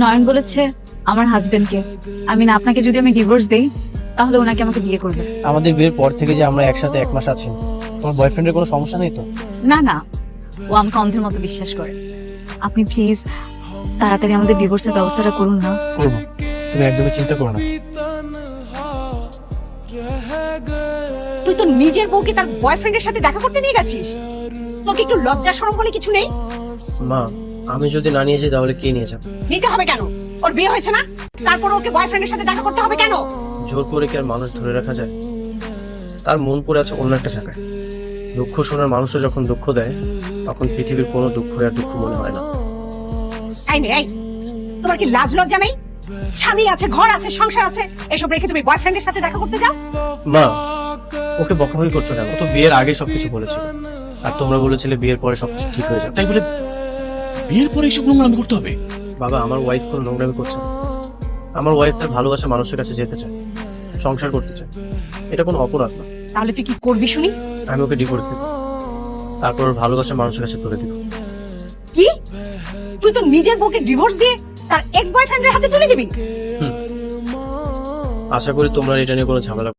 নয়ন বলেছে আমার হাজবেন্ডকে না আপনাকে যদি আমি ডিভোর্স দেই তাহলে ওনাকে আমাকে বিয়ে করবে। আমাদের বিয়ের পর থেকে যে আমরা একসাথে 1 মাস আছি, তোমার বয়ফ্রেন্ডের কোনো সমস্যা নেই তো? না না, ও আমাকে অন্ধের মতো বিশ্বাস করে। আপনি প্লিজ তাড়াতাড়ি আমাদের ডিভোর্সের ব্যবস্থাটা করুন না। করবো, তুমি একদমই চিন্তা করো না। তুই তো নিজের বউকে তার বয়ফ্রেন্ডের সাথে দেখা করতে নিয়ে গেছিস। তোর কি একটু লজ্জা শরম বলে কিছু নেই? মা, আমি যদি না নিয়ে যাই তাহলে কে নিয়ে যাবে? নিতে হবে কেন? ওর বিয়ে হয়েছে না, তারপর ওকে বয়ফ্রেন্ডের সাথে দেখা করতে হবে কেন? জোর করে কি আর মানুষ ধরে রাখা যায়? তার মন পড়ে আছে অন্য একটা জায়গায়। দুঃখ শোনার মানুষও যখন দুঃখ দেয়, তখন পৃথিবীর কোনো দুঃখ আর দুঃখ মনে হয় না। এই তোমার কি লাজ লজ্জা নেই? স্বামী আছে, ঘর আছে, সংসার আছে, এসব রেখে তুমি বয়ফ্রেন্ডের সাথে দেখা করতে যাও? মা, ওকে বকাবকি করছো কেন? ও তো বিয়ের আগে সবকিছু বলেছিল, আর তোমরা বলেছিলে বিয়ের পরে সবকিছু ঠিক হয়ে যাবে। তাই বলে বিয়ের পরে এইসব নোংরামি করতে হবে? বাবা, আমার ওয়াইফ কোনো নোংরামি করছে না। আমার ওয়াইফ তার ভালোবাসা মানুষের কাছে যেতে চায়, সংসার করতে চায়। এটা কোনো অপরাধ না। তাহলে তুই কি করবি শুনি? আমি ওকে ডিভোর্স দেব, তারপর ওর ভালোবাসা মানুষের কাছে তুলে দিব। কি? তুই তো নিজের বউকে ডিভোর্স দিয়ে তার এক্স বয়ফ্রেন্ডের হাতে তুলে দিবি? আশা করি তোমরা এটা নিয়ে কোনো ঝামেলা